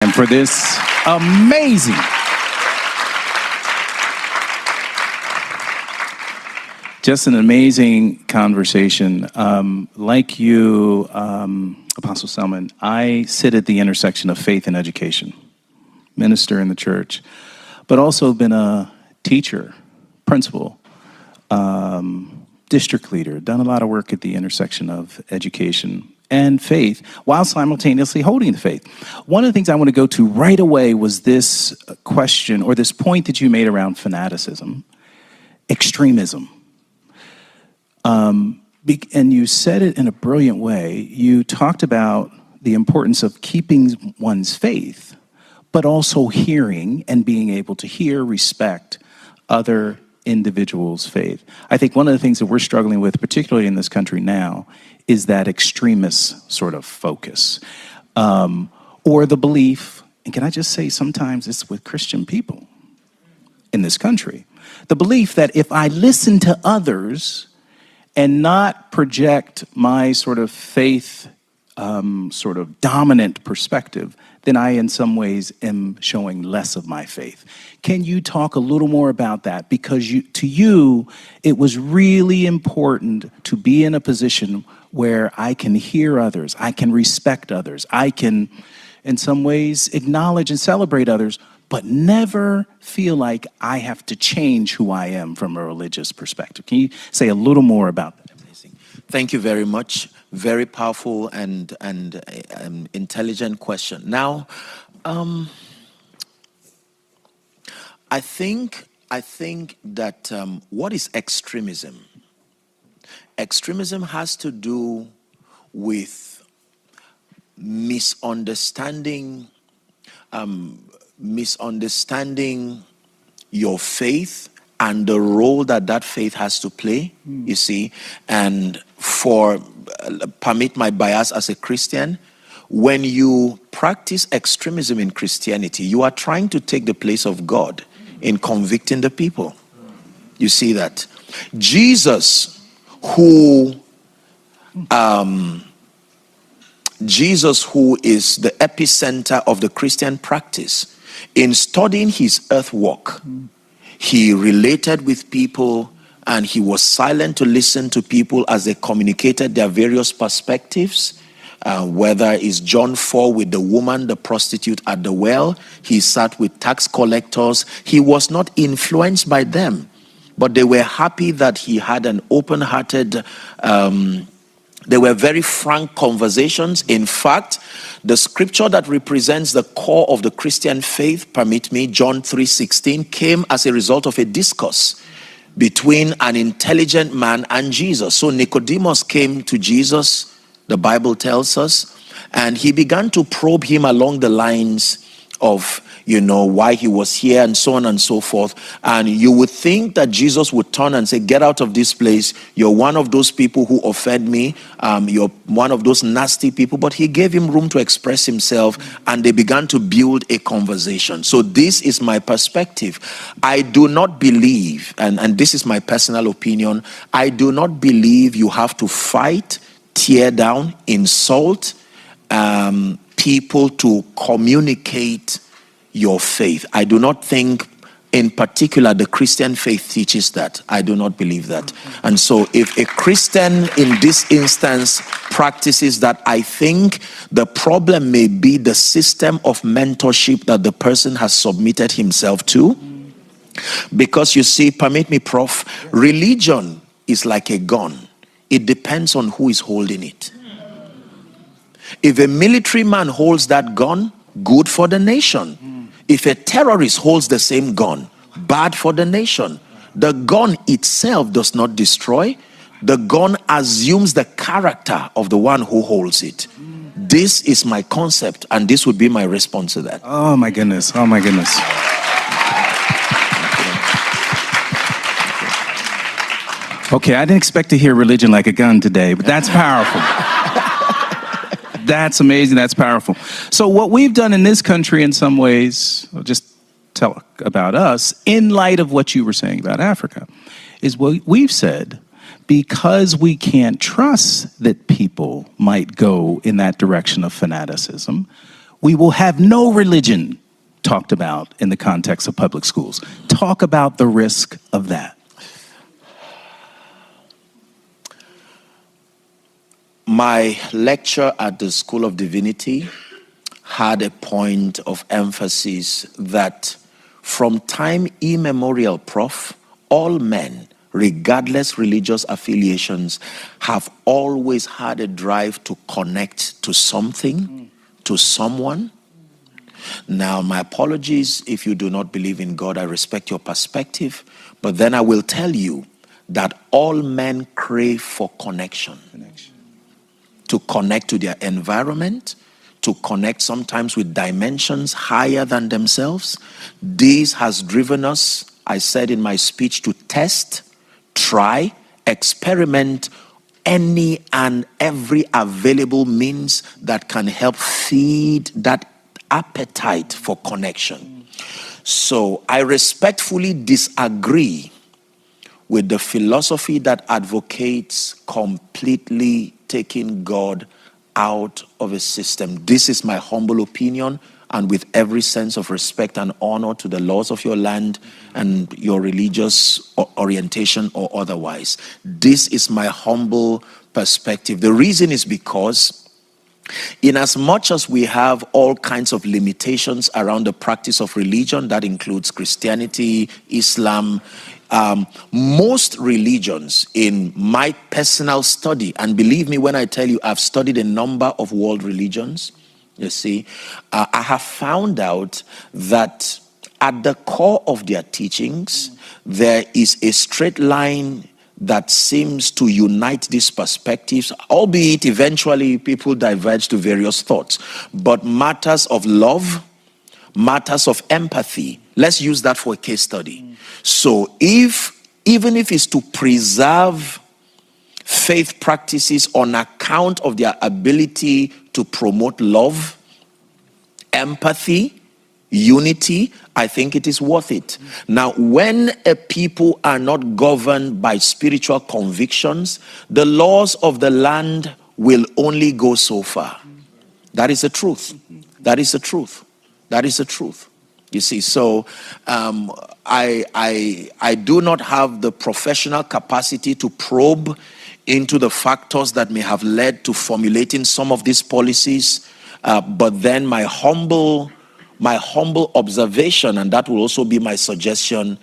Salmon for this amazing, just an amazing conversation. Like you, Apostle Salmon, I sit at the intersection of faith and education, minister in the church, but also been a teacher, principal, district leader, done a lot of work at the intersection of education and faith while simultaneously holding the faith. One of the things I want to go to right away was this question or this point that you made around fanaticism, extremism. And you said it in a brilliant way. You talked about the importance of keeping one's faith, but also hearing and being able to hear, respect other individuals' faith. I think one of the things that we're struggling with, particularly in this country now, is that extremist sort of focus. Or the belief, and can I just say sometimes it's with Christian people in this country, the belief that if I listen to others and not project my sort of faith, sort of dominant perspective, then I in some ways am showing less of my faith. Can you talk a little more about that? Because to you, it was really important to be in a position where I can hear others, I can respect others, I can in some ways acknowledge and celebrate others, but never feel like I have to change who I am from a religious perspective. Can you say a little more about that? Thank you very much. Very powerful and intelligent question. Now, I think that what is extremism? Extremism has to do with misunderstanding your faith and the role that faith has to play, you see. And permit my bias as a Christian, when you practice extremism in Christianity, you are trying to take the place of God in convicting the people. You see that? Jesus, who is the epicenter of the Christian practice, in studying his earth walk, he related with people and he was silent to listen to people as they communicated their various perspectives. Whether it's John 4 with the woman, the prostitute at the well, he sat with tax collectors. He was not influenced by them, but they were happy that he had an open-hearted, they were very frank conversations. In fact, the scripture that represents the core of the Christian faith, permit me, John 3:16, came as a result of a discourse between an intelligent man and Jesus. So Nicodemus came to Jesus, the Bible tells us, and he began to probe him along the lines of, why he was here and so on and so forth. And you would think that Jesus would turn and say, get out of this place. You're one of those people who offend me. You're one of those nasty people. But he gave him room to express himself, and they began to build a conversation. So this is my perspective. I do not believe, and this is my personal opinion, I do not believe you have to fight, tear down, insult people to communicate your faith. I do not think in particular the Christian faith teaches that. I do not believe that. And so if a Christian in this instance practices that, I think the problem may be the system of mentorship that the person has submitted himself to. Because you see, permit me, Prof, religion is like a gun. It depends on who is holding it. If a military man holds that gun, good for the nation. If a terrorist holds the same gun, bad for the nation. The gun itself does not destroy. The gun assumes the character of the one who holds it. This is my concept, and this would be my response to that. Oh my goodness. Oh my goodness. Okay, I didn't expect to hear religion like a gun today, but that's powerful. That's amazing. That's powerful. So what we've done in this country in some ways, I'll just tell about us, in light of what you were saying about Africa, is what we've said, because we can't trust that people might go in that direction of fanaticism, We will have no religion talked about in the context of public schools. Talk about the risk of that. My lecture at the School of Divinity had a point of emphasis that from time immemorial, Prof, all men, regardless religious affiliations, have always had a drive to connect to something, to someone. Now, my apologies if you do not believe in God. I respect your perspective. But then I will tell you that all men crave for connection. To connect to their environment, to connect sometimes with dimensions higher than themselves. This has driven us, I said in my speech, to test, try, experiment any and every available means that can help feed that appetite for connection. So I respectfully disagree with the philosophy that advocates completely taking God out of a system. This is my humble opinion, and with every sense of respect and honor to the laws of your land and your religious orientation or otherwise. This is my humble perspective. The reason is because in as much as we have all kinds of limitations around the practice of religion, that includes Christianity, Islam, most religions, in my personal study, and believe me when I tell you I've studied a number of world religions, you see, I have found out that at the core of their teachings, there is a straight line that seems to unite these perspectives, albeit eventually people diverge to various thoughts. But matters of love, matters of empathy, let's use that for a case study. So even if it's to preserve faith practices on account of their ability to promote love, empathy, unity, I think it is worth it. Now, when a people are not governed by spiritual convictions, the laws of the land will only go so far. That is the truth. That is the truth. That is the truth. You see, so I do not have the professional capacity to probe into the factors that may have led to formulating some of these policies. But then my humble observation, and that will also be my suggestion,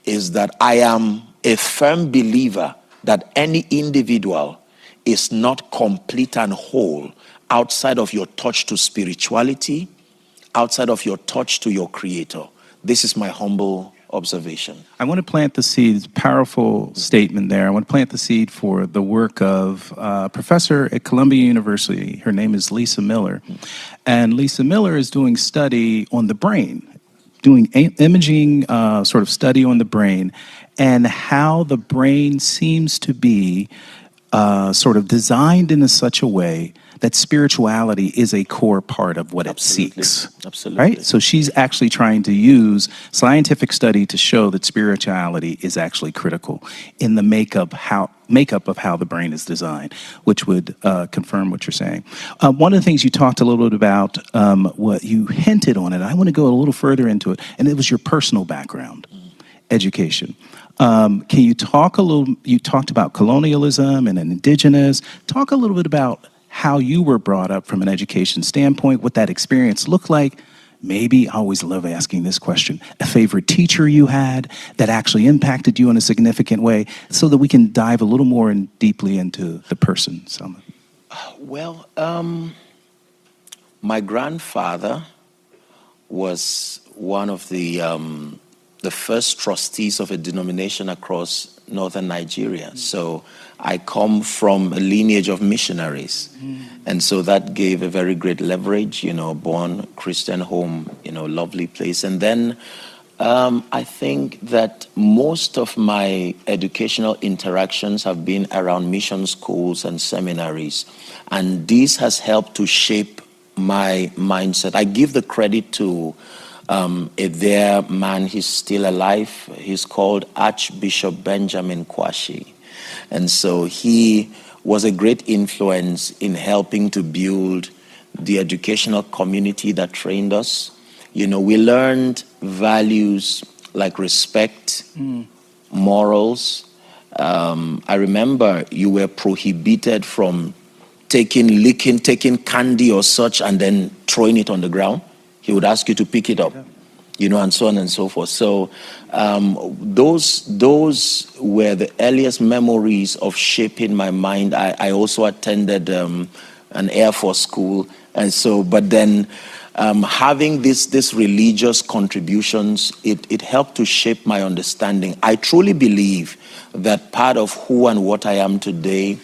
is that I am a firm believer that any individual is not complete and whole outside of your touch to spirituality, outside of your touch to your Creator. This is my humble observation. I want to plant the seed, powerful statement there. I want to plant the seed for the work of a professor at Columbia University. Her name is Lisa Miller. And Lisa Miller is doing study on the brain, doing imaging sort of study on the brain, and how the brain seems to be sort of designed in such a way that spirituality is a core part of what Absolutely. it seeks. Absolutely. Right? So she's actually trying to use scientific study to show that spirituality is actually critical in the makeup of how the brain is designed, which would confirm what you're saying. One of the things you talked a little bit about, what you hinted on it, I want to go a little further into it, and it was your personal background, education. Can you talk a little, you talked about colonialism and indigenous, talk a little bit about how you were brought up from an education standpoint, what that experience looked like. Maybe, I always love asking this question, a favorite teacher you had that actually impacted you in a significant way, so that we can dive a little more deeply into the person. Selma. Well, my grandfather was one of the first trustees of a denomination across northern Nigeria. So I come from a lineage of missionaries. And so that gave a very great leverage, born Christian home, lovely place. And then I think that most of my educational interactions have been around mission schools and seminaries. And this has helped to shape my mindset. I give the credit to a there man, he's still alive. He's called Archbishop Benjamin Kwashi. And so he was a great influence in helping to build the educational community that trained us. You know, we learned values like respect, morals. I remember you were prohibited from taking candy or such and then throwing it on the ground. He would ask you to pick it up, you know, and so on and so forth. So those were the earliest memories of shaping my mind. I also attended an Air Force school, and so, but then having this religious contributions, it helped to shape my understanding. I truly believe that part of who and what I am today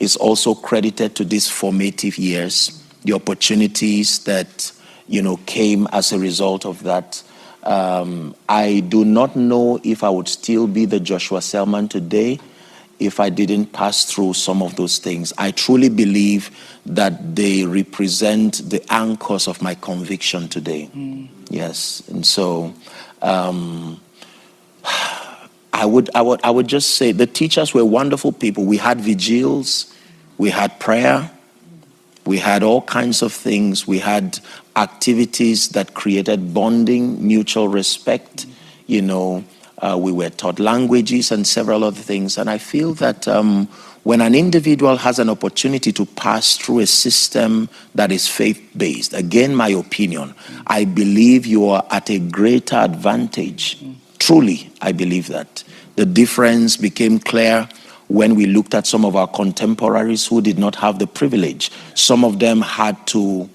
is also credited to these formative years, the opportunities that, you know, came as a result of that. I do not know if I would still be the Joshua Selman today if I didn't pass through some of those things. I truly believe that they represent the anchors of my conviction today. Yes, and so I would just say the teachers were wonderful people. We had vigils, we had prayer, we had all kinds of things. We had activities that created bonding, mutual respect. You know, we were taught languages and several other things. And I feel that when an individual has an opportunity to pass through a system that is faith-based, again, my opinion, I believe you are at a greater advantage. Truly, I believe that. The difference became clear when we looked at some of our contemporaries who did not have the privilege. Some of them had to,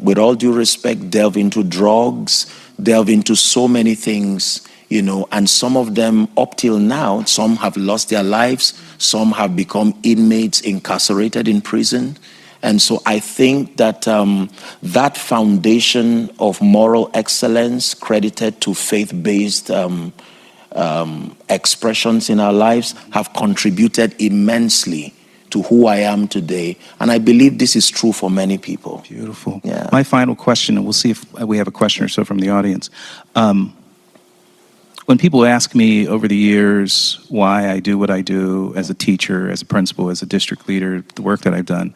with all due respect, delve into drugs, delve into so many things, you know, and some of them up till now, some have lost their lives, some have become inmates incarcerated in prison. And so I think that that foundation of moral excellence credited to faith-based expressions in our lives have contributed immensely to who I am today. And I believe this is true for many people. Beautiful. Yeah. My final question, and we'll see if we have a question or so from the audience. When people ask me over the years why I do what I do as a teacher, as a principal, as a district leader, the work that I've done,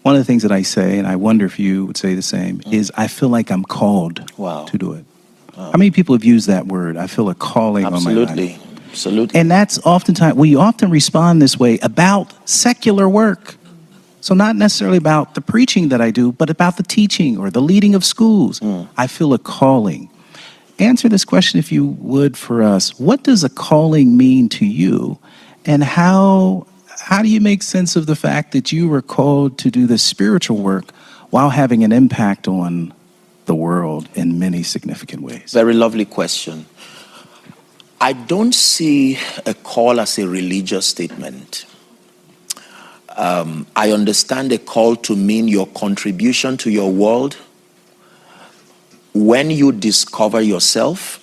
one of the things that I say, and I wonder if you would say the same, is I feel like I'm called to do it. How many people have used that word? I feel a calling on my life. Absolutely. And that's oftentimes, we often respond this way about secular work. So not necessarily about the preaching that I do, but about the teaching or the leading of schools. I feel a calling. Answer this question, if you would, for us. What does a calling mean to you? And how do you make sense of the fact that you were called to do this spiritual work while having an impact on the world in many significant ways? Very lovely question. I don't see a call as a religious statement. I understand a call to mean your contribution to your world when you discover yourself,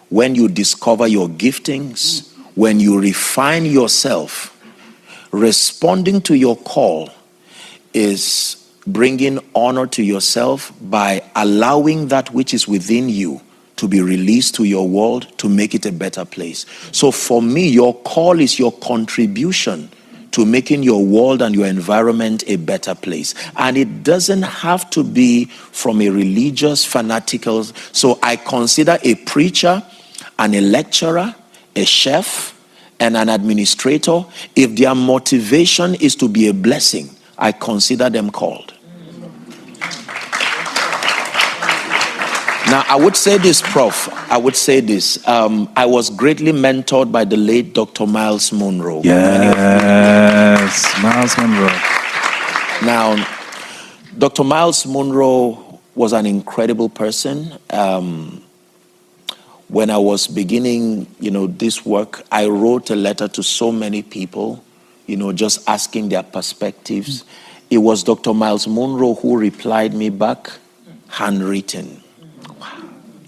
when you discover your giftings, when you refine yourself. Responding to your call is bringing honor to yourself by allowing that which is within you to be released to your world to make it a better place. So for me, your call is your contribution to making your world and your environment a better place. And it doesn't have to be from a religious, fanatical. So I consider a preacher and a lecturer, a chef, and an administrator, if their motivation is to be a blessing, I consider them called. Now, I would say this, Prof. I would say this. I was greatly mentored by the late Dr. Myles Munroe. Yes, Myles Munroe. Now, Dr. Myles Munroe was an incredible person. When I was beginning, this work, I wrote a letter to so many people, just asking their perspectives. It was Dr. Myles Munroe who replied me back, handwritten.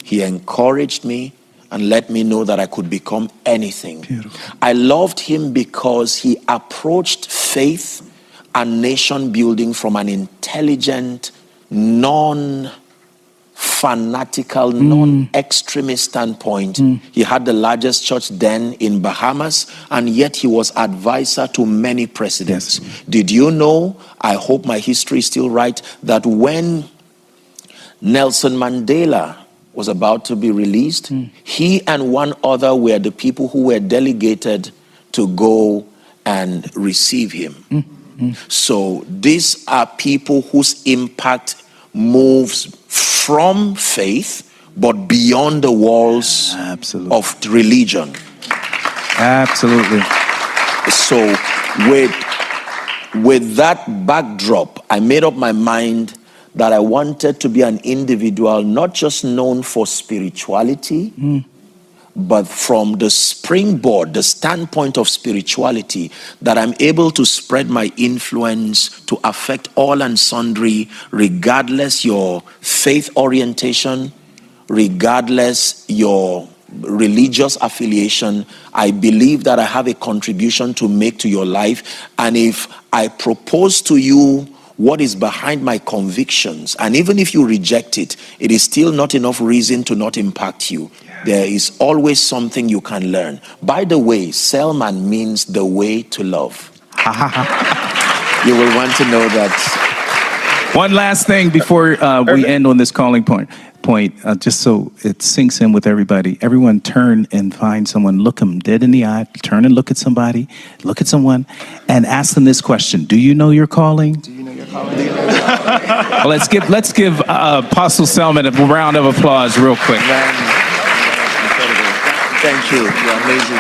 He encouraged me and let me know that I could become anything. Beautiful. I loved him because he approached faith and nation building from an intelligent, non-fight non-fanatical, non-extremist standpoint. He had the largest church then in Bahamas, and yet he was advisor to many presidents. Did you know, I hope my history is still right, that when Nelson Mandela was about to be released, he and one other were the people who were delegated to go and receive him. So these are people whose impact moves from faith but beyond the walls of religion. Absolutely. So with that backdrop, I made up my mind that I wanted to be an individual not just known for spirituality, but from the springboard, the standpoint of spirituality, that I'm able to spread my influence to affect all and sundry, regardless your faith orientation, regardless your religious affiliation. I believe that I have a contribution to make to your life. And if I propose to you what is behind my convictions, and even if you reject it, it is still not enough reason to not impact you. There is always something you can learn. By the way, Selman means the way to love. You will want to know that. One last thing before we end on this calling point, just so it sinks in with everybody. Everyone turn and find someone, look them dead in the eye, turn and look at somebody, look at someone, and ask them this question. Do you know your calling? Do you know your calling? Well, let's give Apostle Selman a round of applause real quick. Thank you. You're amazing.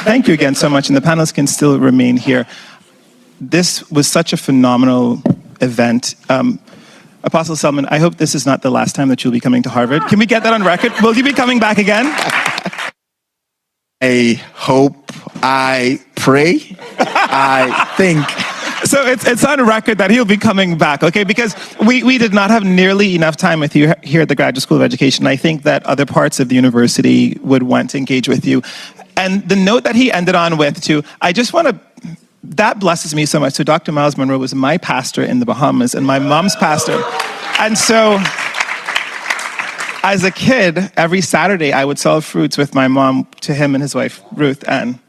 Thank you again so much. And the panelists can still remain here. This was such a phenomenal event. Apostle Selman, I hope this is not the last time that you'll be coming to Harvard. Can we get that on record? Will you be coming back again? I hope, I pray, I think. So it's on record that he'll be coming back, okay? Because we did not have nearly enough time with you here at the Graduate School of Education. I think that other parts of the university would want to engage with you. And the note that he ended on with, too, I just want to, that blesses me so much. So Dr. Miles Monroe was my pastor in the Bahamas and my mom's pastor. And so as a kid, every Saturday I would sell fruits with my mom to him and his wife, Ruth, and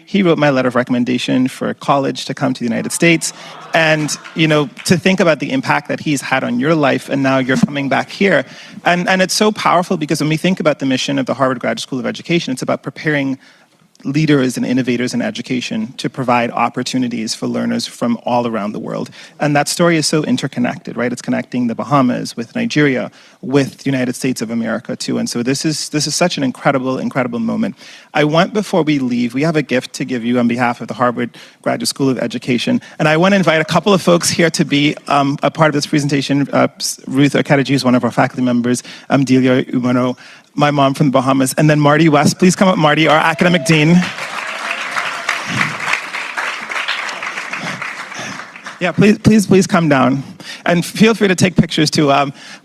he wrote my letter of recommendation for college to come to the United States. And, to think about the impact that he's had on your life, and now you're coming back here. And it's so powerful because when we think about the mission of the Harvard Graduate School of Education, it's about preparing leaders and innovators in education to provide opportunities for learners from all around the world. And that story is so interconnected, right? It's connecting the Bahamas with Nigeria, with the United States of America too. And so this is such an incredible moment. I want, before we leave, we have a gift to give you on behalf of the Harvard Graduate School of Education. And I want to invite a couple of folks here to be a part of this presentation. Ruth Okedeji is one of our faculty members, Delia Umano, my mom from the Bahamas, and then Marty West. Please come up, Marty, our academic dean. Yeah, please come down. And feel free to take pictures too.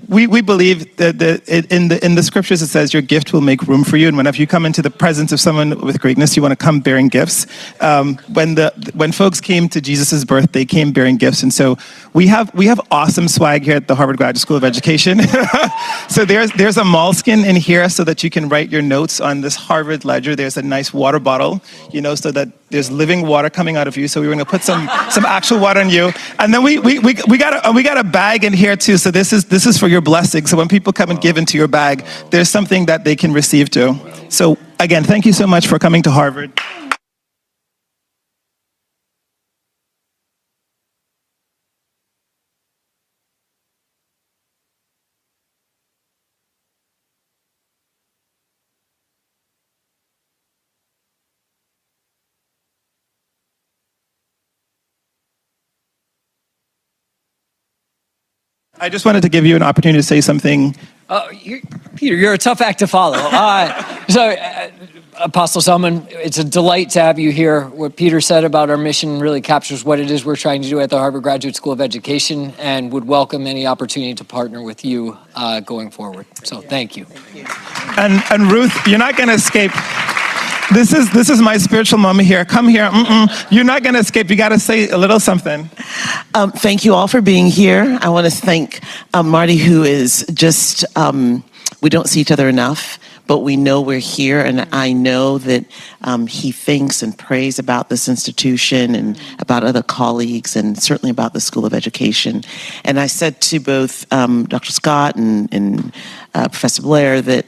We believe that in the scriptures it says your gift will make room for you. And whenever you come into the presence of someone with greatness, you want to come bearing gifts. When folks came to Jesus' birth, they came bearing gifts. And so we have awesome swag here at the Harvard Graduate School of Education. So there's a moleskin in here so that you can write your notes on this Harvard ledger. There's a nice water bottle, so that there's living water coming out of you. So we're going to put some actual water on you. And then we got a bag in here too. So this is for your blessing. So when people come and give into your bag, there's something that they can receive too. So again, thank you so much for coming to Harvard. I just wanted to give you an opportunity to say something. Peter, you're a tough act to follow. Apostle Selman, it's a delight to have you here. What Peter said about our mission really captures what it is we're trying to do at the Harvard Graduate School of Education, and would welcome any opportunity to partner with you going forward. So thank you. And Ruth, you're not going to escape. This is my spiritual moment here. Come here. You're not going to escape. You got to say a little something. Thank you all for being here. I want to thank Marty, who is just, we don't see each other enough, but we know we're here, and I know that he thinks and prays about this institution and about other colleagues, and certainly about the School of Education. And I said to both Dr. Scott and Professor Blair that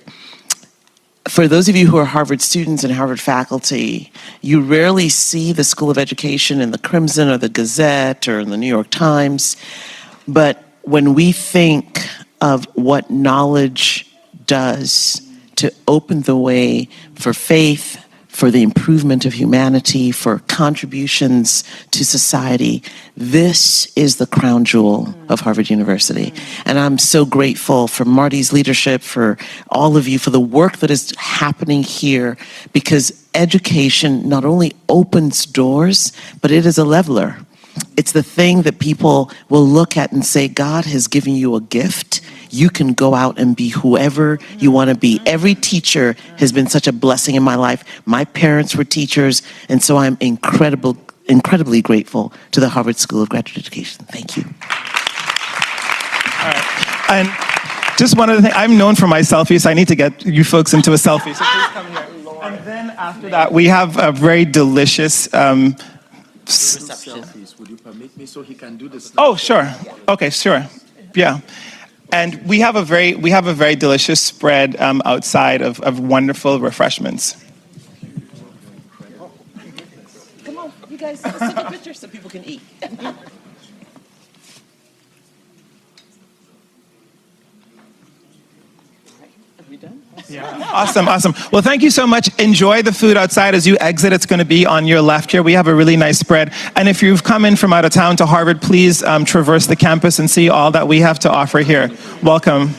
for those of you who are Harvard students and Harvard faculty, you rarely see the School of Education in the Crimson or the Gazette or in the New York Times. But when we think of what knowledge does to open the way for faith, for the improvement of humanity, for contributions to society, this is the crown jewel of Harvard University. And I'm so grateful for Marty's leadership, for all of you, for the work that is happening here, because education not only opens doors, but it is a leveler. It's the thing that people will look at and say, God has given you a gift. You can go out and be whoever you want to be. Every teacher has been such a blessing in my life. My parents were teachers, and so I'm incredibly grateful to the Harvard School of Graduate Education. Thank you. All right. And just one other thing, I'm known for my selfies, so I need to get you folks into a selfie. So please come here. And then after that, we have a very delicious Selfies, would you permit me so he can do this? Oh, sure. Okay, sure. Yeah. And we have a very delicious spread outside of wonderful refreshments. Come on, you guys, let's take a picture so people can eat. Yeah. Awesome. Well, thank you so much. Enjoy the food outside as you exit. It's going to be on your left here. We have a really nice spread. And if you've come in from out of town to Harvard, please traverse the campus and see all that we have to offer here. Welcome.